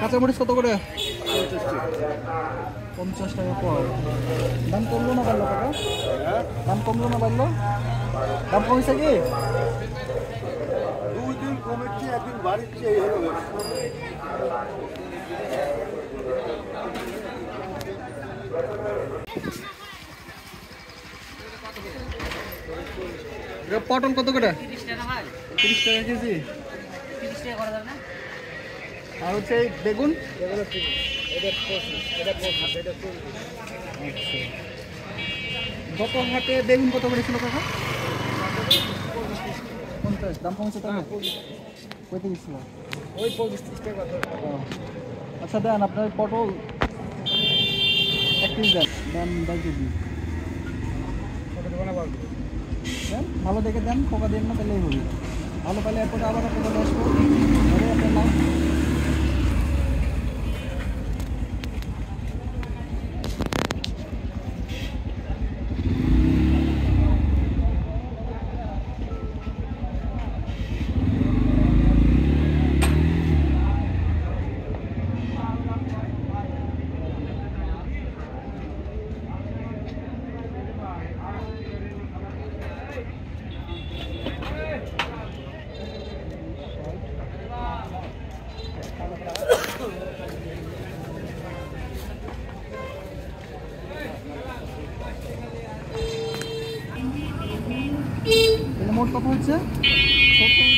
কাঁচামরিচ কত করে? 50 টাকা পাও। দাম কমলো না বাড়লো কাকা? দাম কমলো না বাড়লো? দাম কমেছে কি? 2 দিন কমেছে, একদিন বাড়ছে, এই হলো। পটল কত করে? 30 টাকা কেজি। আর হচ্ছে বেগুন গত হাটে বেগুন কত করে ছিল কাকা? 50। দাম কমেছে তাহলে? 35 ছিল। ওই 35 টাকা। আচ্ছা দেন আপনার পটল 1 পিস দেন 2 কেজি দেন। ভালো দেখে দেন, পোকা দেন না, তাহলেই হবে। ভালো পাইলে এরপরে আবার একটা চলে আসবো। আপনার নাম? মোট কত হচ্ছে? 70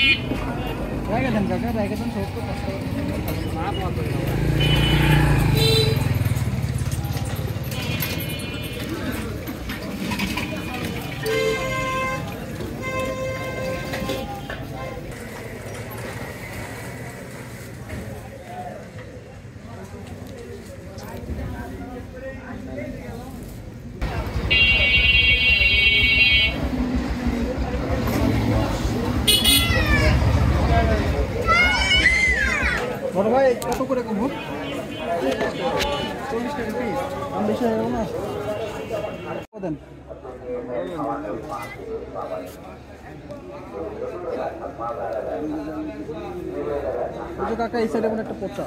রেখে দেন কাকা, রেখে দেন 70। বড় ভাই কত করে কমুন? 40 টাকা পিস। দাম বেশি হয়ে গেল না? দেন কাকা, এই সাইডে একটা পচা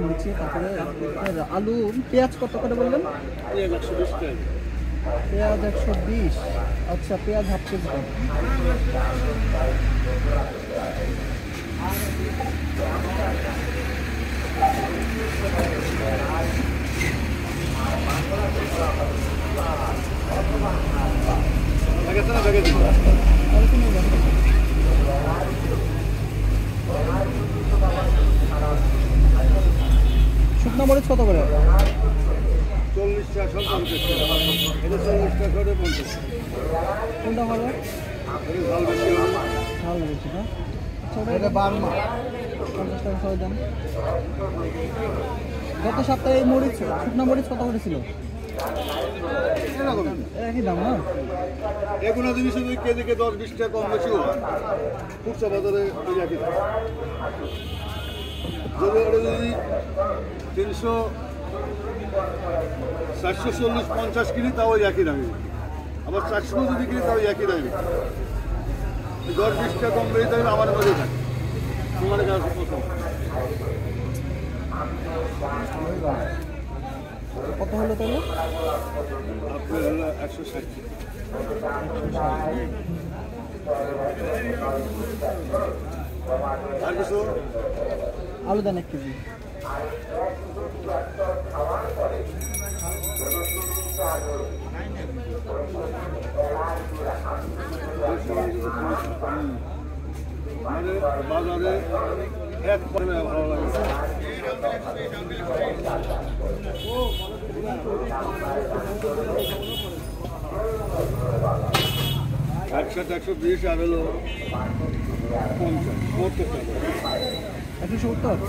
নিচ্ছি। তারপরে আলু পেঁয়াজ কত করে বললেন? পেঁয়াজ 120। আচ্ছা, পেঁয়াজ হাফ কেজি দাম। শুকনো মরিচ কত করে? 40 টাকা। এটা 40 টাকা করে বলছে। কোনটা ভালো? ঝাল বেশি না? আচ্ছা, এটা 50 টাকা সবাই দাম। গত সপ্তাহে এই মরিচ, শুকনো মরিচ কত করে ছিল? একই দাম না? এগুলো জিনিস কেজিকে 10-20 টাকা কম বেশি হয়। খুচরা বাজারে একই দাম। যদি 440-50 কিনি তাও একই দামে, আবার 400 যদি কিনি তাও একই দামে। 10-20 টাকা কম বেশি দামে আমার মধ্যে থাকে। তোমার কত হলো তাহলে? আপনার হলো 160। আর কিছু? আলু দেন 1 কেজি। বাজারে এক পরে ভালো লাগে। 120 আর হলো 50 টাকা। 170।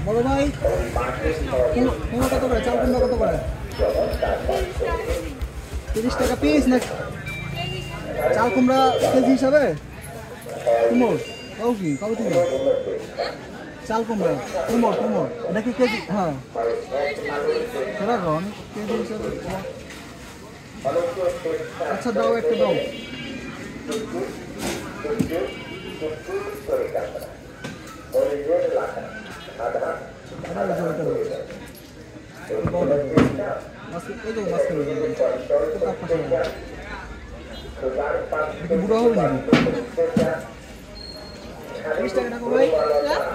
বড় ভাই কুমড়ো কত করে? চাল কুমড়ো কত করে? 30 টাকা পিস না? চাল কুমড়া কেজি হিসাবে? কুমড় কও কি কবে তুমি? চাল কুমড়া কুমড় এটা কি কেজি? হ্যাঁ সেরকম কেজি হিসাবে। আচ্ছা দাও একটা দাও। বুড়ো হবে নাকি? 30 টাকা রাখো ভাই,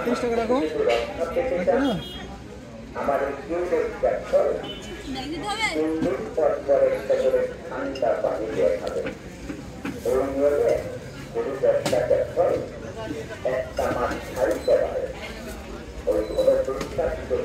30 টাকা রাখো না। একটা মাছ খাইতে পারে ওই ঘরে পরিষ্কার করে